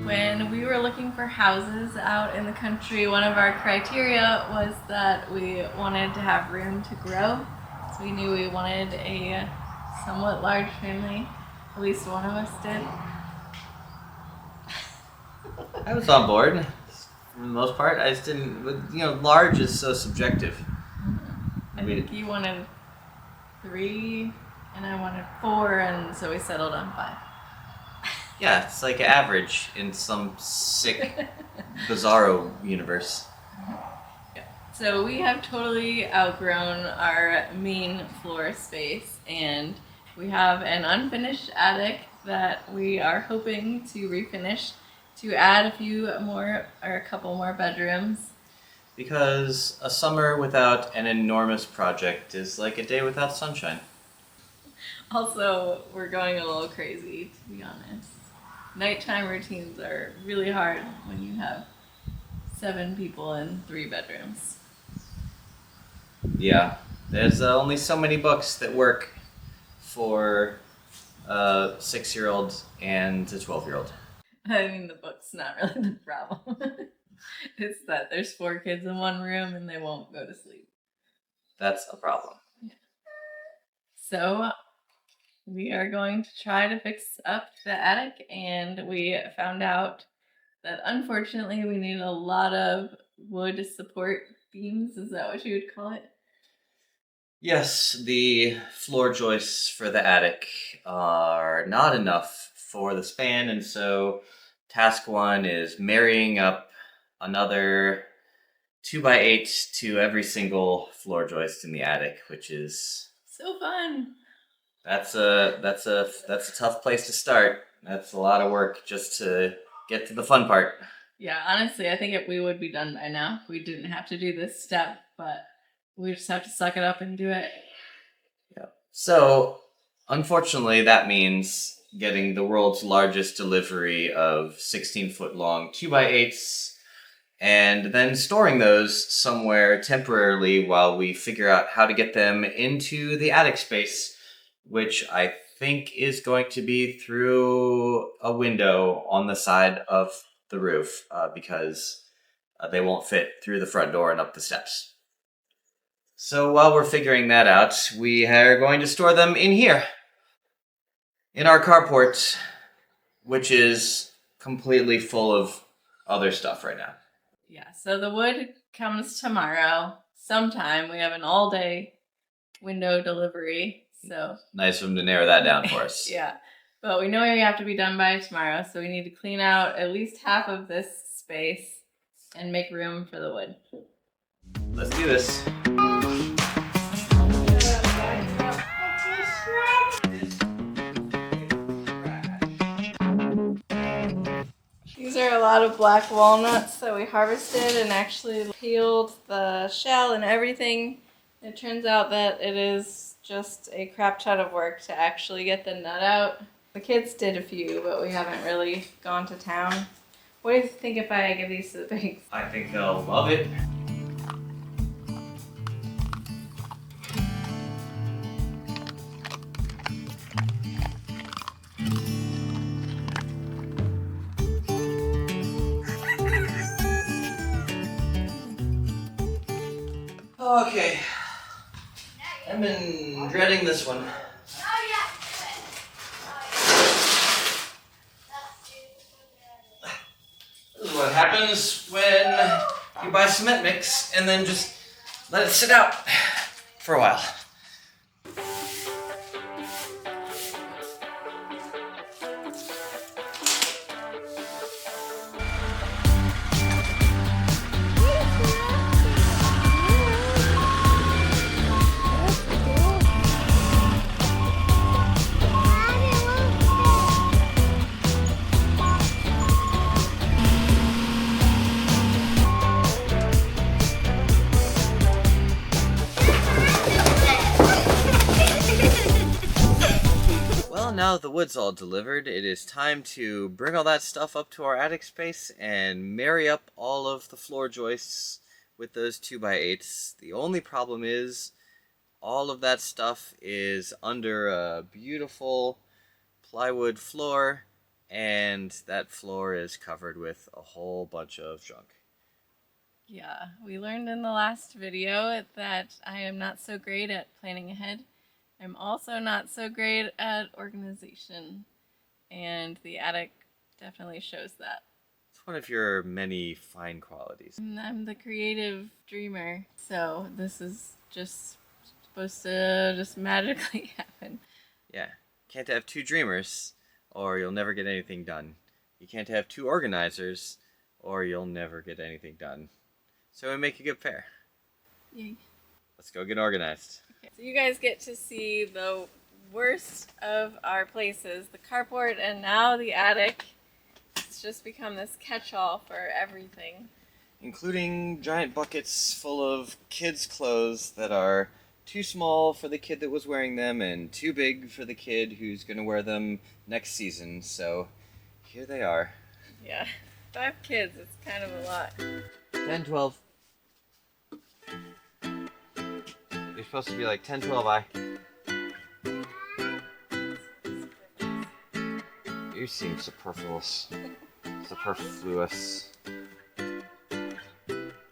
When we were looking for houses out in the country, one of our criteria was that we wanted to have room to grow. So we knew we wanted a somewhat large family. At least one of us did. I was on board for the most part. I just didn't, large is so subjective. I think you wanted 3 and I wanted 4, and so we settled on 5. Yeah, it's like average in some sick, bizarro universe. Yeah. So we have totally outgrown our main floor space, and we have an unfinished attic that we are hoping to refinish to add a couple more bedrooms. Because a summer without an enormous project is like a day without sunshine. Also, we're going a little crazy, to be honest. Nighttime routines are really hard when you have 7 people in 3 bedrooms. Yeah, there's only so many books that work for a 6-year-old and a 12-year-old. I mean, the book's not really the problem. It's that there's 4 kids in one room and they won't go to sleep. That's a problem. Yeah. So we are going to try to fix up the attic, and we found out that unfortunately we need a lot of wood support beams. Is that what you would call it? Yes, the floor joists for the attic are not enough for the span, and so task 1 is marrying up another 2x8 to every single floor joist in the attic, which is so fun. That's a tough place to start. That's a lot of work just to get to the fun part. Yeah, honestly, I think we would be done by now. We didn't have to do this step, but we just have to suck it up and do it. Yeah. So, unfortunately, that means getting the world's largest delivery of 16-foot long 2x8s and then storing those somewhere temporarily while we figure out how to get them into the attic space, which I think is going to be through a window on the side of the roof because they won't fit through the front door and up the steps. So while we're figuring that out, we are going to store them in here, in our carport, which is completely full of other stuff right now. Yeah, so the wood comes tomorrow sometime. We have an all-day window delivery. So nice of them to narrow that down for us. Yeah, but we know we have to be done by tomorrow, so we need to clean out at least half of this space and make room for the wood. Let's do this. These are a lot of black walnuts that we harvested and actually peeled the shell and everything. It turns out that it is just a crap ton of work to actually get the nut out. The kids did a few, but we haven't really gone to town. What do you think if I give these to the pigs? I think they'll love it. Okay. I've been dreading this one. This is what happens when you buy cement mix and then just let it sit out for a while. Now the wood's all delivered, it is time to bring all that stuff up to our attic space and marry up all of the floor joists with those 2x8s. The only problem is all of that stuff is under a beautiful plywood floor and that floor is covered with a whole bunch of junk. Yeah, we learned in the last video that I am not so great at planning ahead. I'm also not so great at organization, and the attic definitely shows that. It's one of your many fine qualities. I'm the creative dreamer, so this is just supposed to just magically happen. Yeah, can't have two dreamers, or you'll never get anything done. You can't have two organizers, or you'll never get anything done. So we make a good pair. Yay. Let's go get organized. Okay, so you guys get to see the worst of our places, the carport and now the attic. It's just become this catch-all for everything. Including giant buckets full of kids' clothes that are too small for the kid that was wearing them and too big for the kid who's going to wear them next season. So here they are. Yeah, 5 kids, it's kind of a lot. 10, 12. You're supposed to be like 10, 12, You seem superfluous. Superfluous.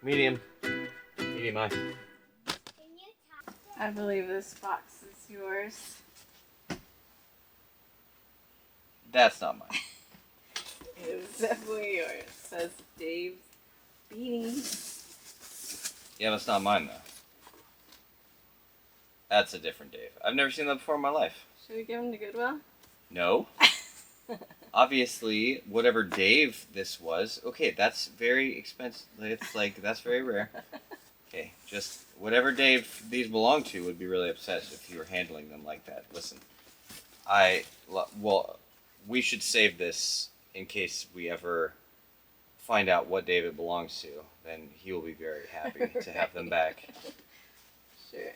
Medium. Medium eye. I believe this box is yours. That's not mine. It is definitely yours. It says Dave's beanie. Yeah, that's not mine, though. That's a different Dave. I've never seen that before in my life. Should we give him to Goodwill? No. Obviously, whatever Dave this was, okay, that's very expensive. It's like, that's very rare. Okay, just whatever Dave these belong to would be really upset if you were handling them like that. Listen, we should save this in case we ever find out what Dave it belongs to. Then he will be very happy to have them back. Sure.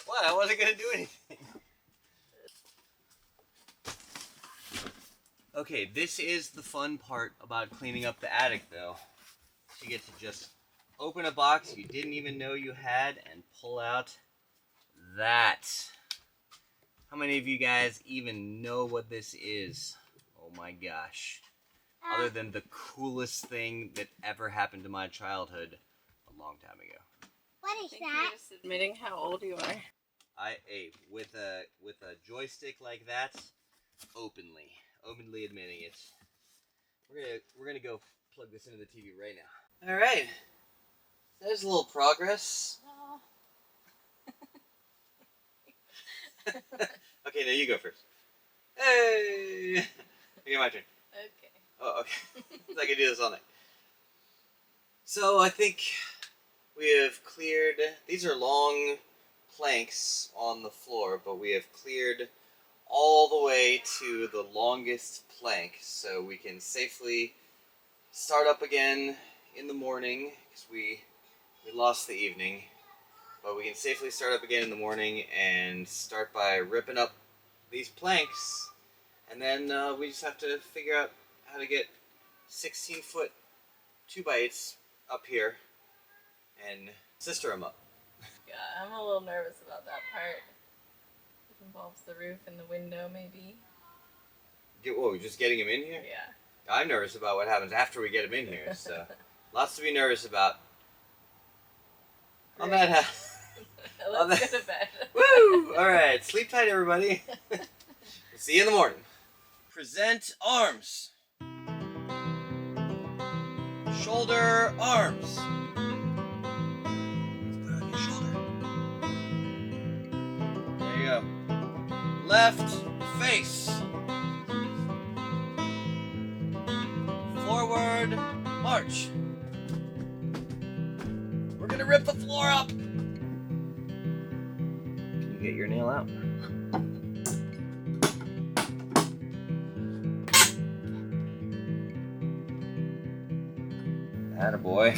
What? I wasn't going to do anything. Okay, this is the fun part about cleaning up the attic, though. You get to just open a box you didn't even know you had and pull out that. How many of you guys even know what this is? Oh my gosh. Other than the coolest thing that ever happened to my childhood a long time ago. What is I think that? you're just admitting how old you are. With a joystick like that, openly admitting it. We're gonna go plug this into the TV right now. All right, there's a little progress. Oh. Okay, now you go first. Hey, okay, my turn. Okay. Oh, okay. I can do this all night. So I think we have cleared. These are long planks on the floor, but we have cleared all the way to the longest plank, so we can safely start up again in the morning, because we lost the evening, but we can safely start up again in the morning and start by ripping up these planks, and then we just have to figure out how to get 16-foot 2x8s up here and sister them up. Yeah, I'm a little nervous about that part. It involves the roof and the window, maybe. Just getting them in here? Yeah. I'm nervous about what happens after we get them in here, so lots to be nervous about. On that Let's go to bed. Woo! Alright, sleep tight, everybody. We'll see you in the morning. Present arms. Shoulder arms. Let's put it on your shoulder. There you go. Left face. Forward march. We're gonna rip the floor up. Can you get your nail out? Attaboy.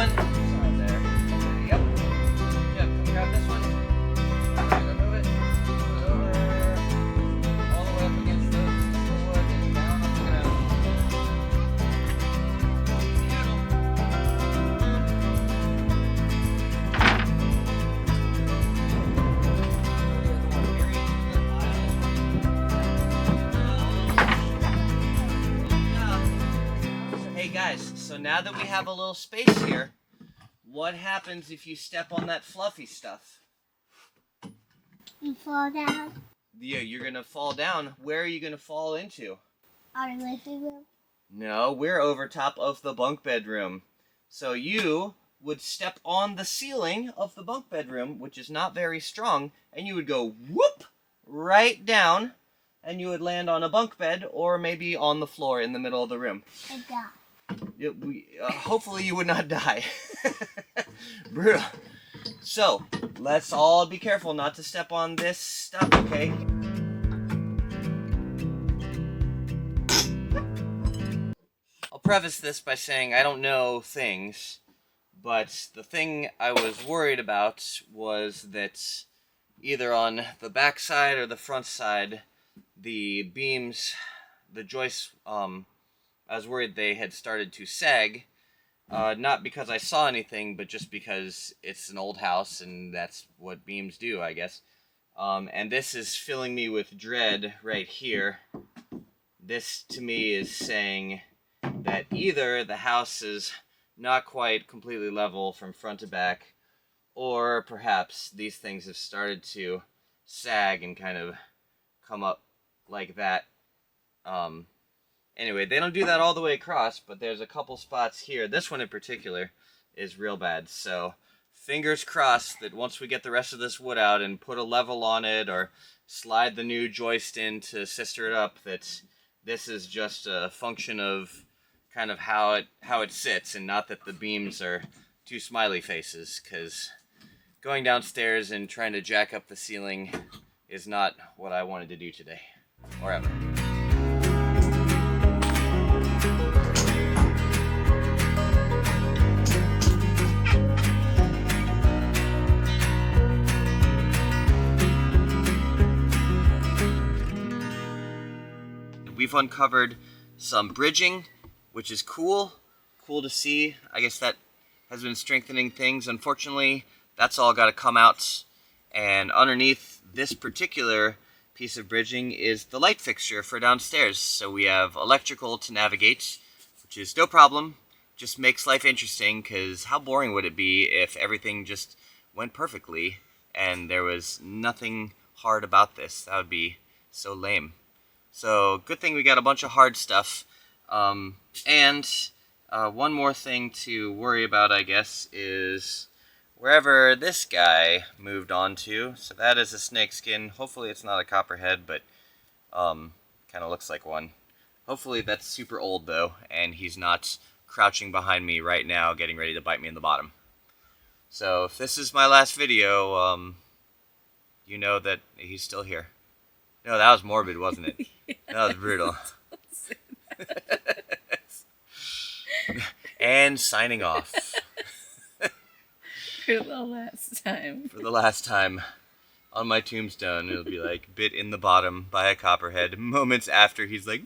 one. Sorry there. Yep. Yeah, come grab this one. I'm gonna move it. Move it over. All the way up against the wood and down on the ground. Hey guys, so now that we have a little space here, what happens if you step on that fluffy stuff? You fall down. Yeah, you're gonna fall down. Where are you gonna fall into? Our living room. No, we're over top of the bunk bedroom. So you would step on the ceiling of the bunk bedroom, which is not very strong, and you would go whoop right down, and you would land on a bunk bed or maybe on the floor in the middle of the room. And die. Hopefully you would not die. Brutal. So, let's all be careful not to step on this stuff, okay? I'll preface this by saying I don't know things, but the thing I was worried about was that either on the back side or the front side, the beams, the joists, I was worried they had started to sag, not because I saw anything, but just because it's an old house and that's what beams do, I guess. And this is filling me with dread right here. This, to me, is saying that either the house is not quite completely level from front to back, or perhaps these things have started to sag and kind of come up like that. Anyway, they don't do that all the way across, but there's a couple spots here. This one in particular is real bad, so fingers crossed that once we get the rest of this wood out and put a level on it or slide the new joist in to sister it up, that this is just a function of kind of how it sits and not that the beams are two smiley faces, because going downstairs and trying to jack up the ceiling is not what I wanted to do today, or ever. We've uncovered some bridging, which is cool to see. I guess that has been strengthening things. Unfortunately, that's all got to come out, and underneath this particular piece of bridging is the light fixture for downstairs. So we have electrical to navigate, which is no problem. Just makes life interesting, because how boring would it be if everything just went perfectly and there was nothing hard about this? That would be so lame. So good thing we got a bunch of hard stuff. And one more thing to worry about, I guess, is wherever this guy moved on to. So that is a snakeskin. Hopefully it's not a copperhead, but kind of looks like one. Hopefully that's super old, though, and he's not crouching behind me right now getting ready to bite me in the bottom. So if this is my last video, you know that he's still here. No, that was morbid, wasn't it? Yeah, that was brutal. And signing off. For the last time. For the last time. On my tombstone, it'll be like, bit in the bottom by a copperhead. Moments after, he's like...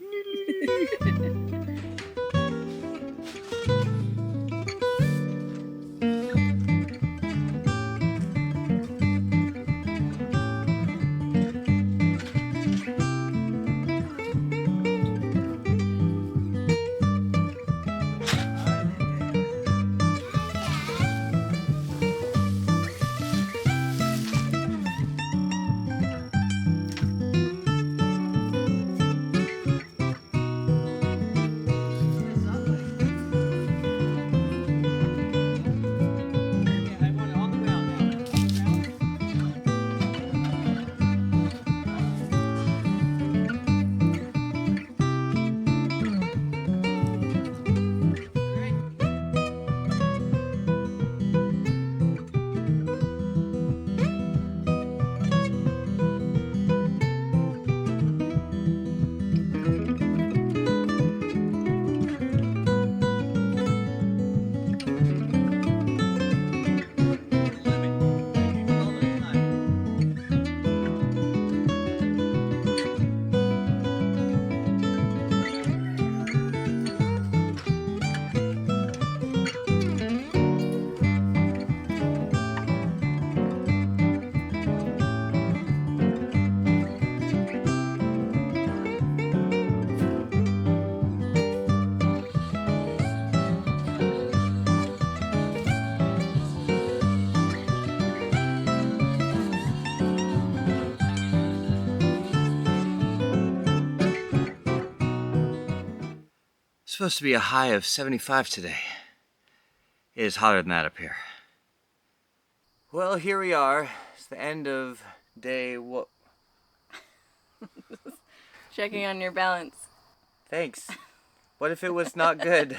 supposed to be a high of 75 today. It is hotter than that up here. Well, here we are. It's the end of day what? Checking on your balance. Thanks. What if it was not good?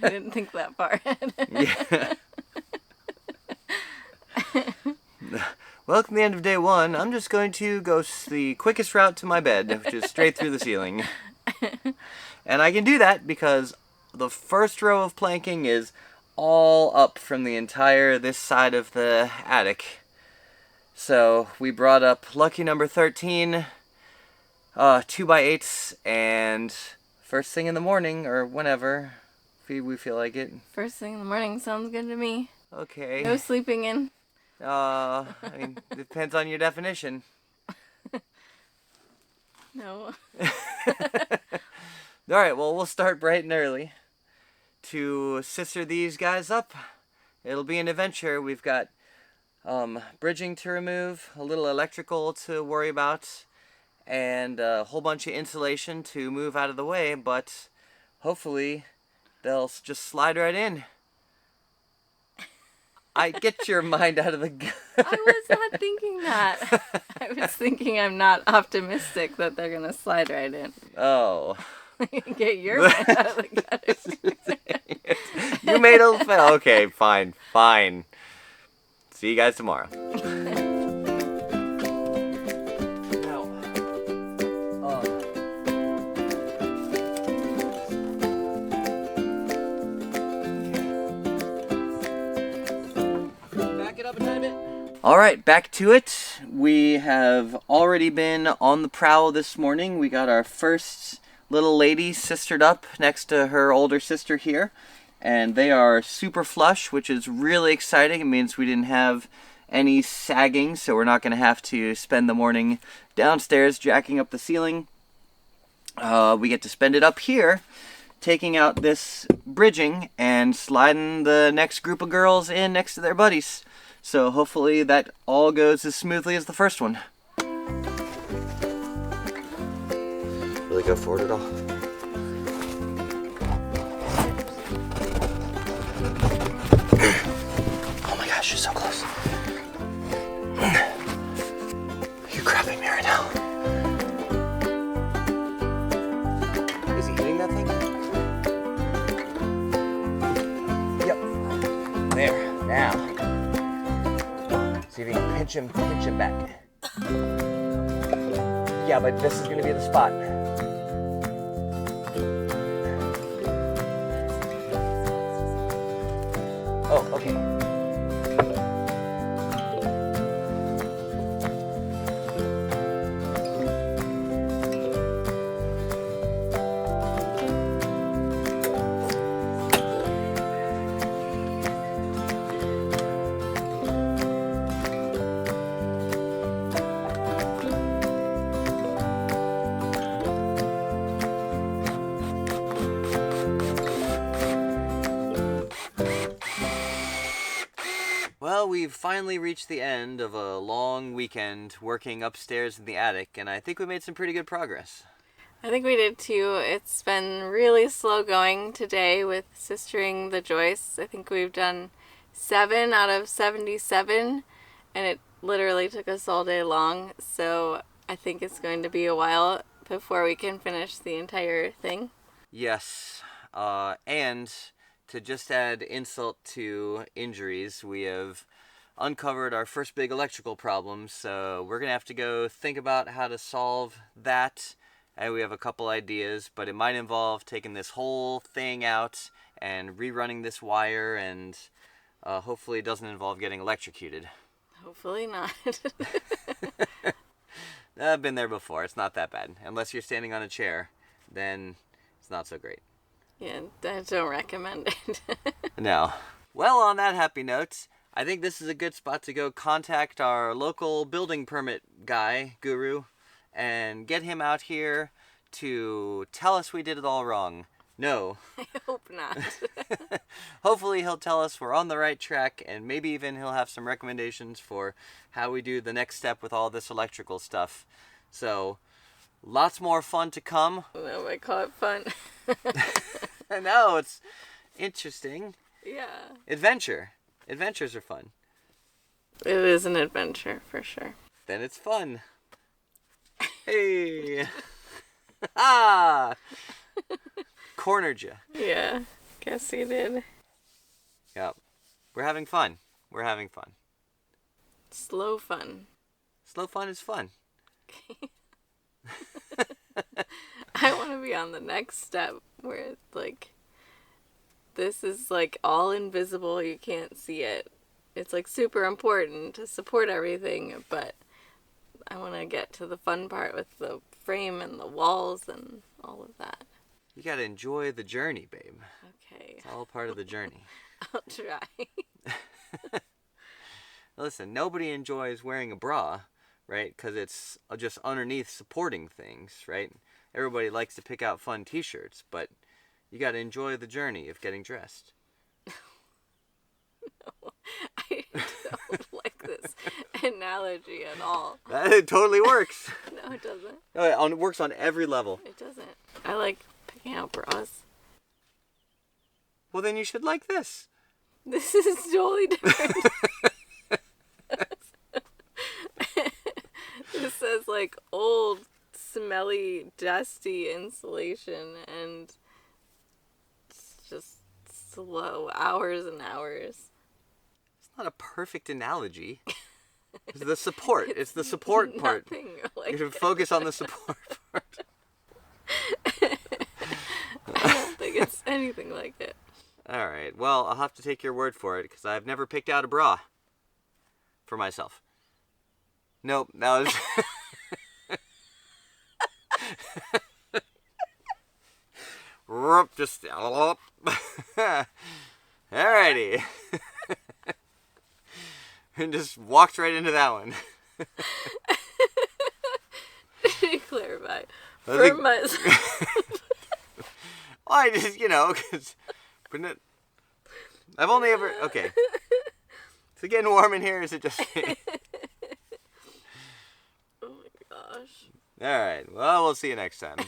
I didn't think that far ahead. Yeah. Welcome to the end of day one. I'm just going to go the quickest route to my bed, which is straight through the ceiling. And I can do that because the first row of planking is all up from the entire this side of the attic. So we brought up lucky number 13, 2x8s, and first thing in the morning, or whenever we feel like it. First thing in the morning sounds good to me. Okay. No sleeping in. I mean, it depends on your definition. No. Alright, well, we'll start bright and early to sister these guys up. It'll be an adventure. We've got bridging to remove, a little electrical to worry about, and a whole bunch of insulation to move out of the way, but hopefully they'll just slide right in. I get your mind out of the gutter. I was not thinking that. I was thinking I'm not optimistic that they're going to slide right in. Oh. Get your mind out of the gutter. You made a... Okay, fine. See you guys tomorrow. Alright, back to it. We have already been on the prowl this morning. We got our first little lady sistered up next to her older sister here. And they are super flush, which is really exciting. It means we didn't have any sagging, so we're not going to have to spend the morning downstairs jacking up the ceiling. We get to spend it up here, taking out this bridging and sliding the next group of girls in next to their buddies. So hopefully that all goes as smoothly as the first one. Really go forward at all? Oh my gosh, you're so close. You're grabbing me right now. Is he hitting that thing? Yep. There, now. See if you can pinch him back. Yeah, but this is gonna be the spot. Oh, okay. Well, we've finally reached the end of a long weekend working upstairs in the attic, and I think we made some pretty good progress. I think we did too. It's been really slow going today with sistering the joists. I think we've done 7 out of 77, and it literally took us all day long, so I think it's going to be a while before we can finish the entire thing. Yes, and to just add insult to injuries, we have uncovered our first big electrical problem, so we're going to have to go think about how to solve that. And we have a couple ideas, but it might involve taking this whole thing out and rerunning this wire, and hopefully it doesn't involve getting electrocuted. Hopefully not. I've been there before. It's not that bad. Unless you're standing on a chair, then it's not so great. Yeah, I don't recommend it. No. Well, on that happy note, I think this is a good spot to go contact our local building permit guy, Guru, and get him out here to tell us we did it all wrong. No. I hope not. Hopefully he'll tell us we're on the right track, and maybe even he'll have some recommendations for how we do the next step with all this electrical stuff. So, lots more fun to come. No, I call it fun. I know, it's interesting. Yeah. Adventures are fun. It is an adventure, for sure. Then it's fun. Hey! Ah! Cornered you. Yeah, guess you did. Yep. We're having fun. Slow fun. Slow fun is fun. I want to be on the next step where it's like, this is like all invisible, you can't see it. It's like super important to support everything, but I want to get to the fun part with the frame and the walls and all of that. You gotta enjoy the journey, babe. Okay, It's all part of the journey. I'll try. Listen, nobody enjoys wearing a bra, right? Because it's just underneath supporting things, right? Everybody likes to pick out fun t-shirts, but you gotta enjoy the journey of getting dressed. No, I don't like this analogy at all. It totally works. No, it doesn't. Oh, it works on every level. It doesn't. I like picking out bras. Well, then you should like this. This is totally different. This says like old, smelly, dusty insulation, and it's just slow, hours and hours. It's not a perfect analogy. It's the support. It's the support part. Like You should focus on the support part. I don't think it's anything like it. All right. Well, I'll have to take your word for it because I've never picked out a bra for myself. Nope. That was. Just. Alrighty. And just walked right into that one. To clarify, for myself. Well, I just, because I've only ever. Okay. Is it getting warm in here? Or is it just me? Oh my gosh. All right. Well, we'll see you next time.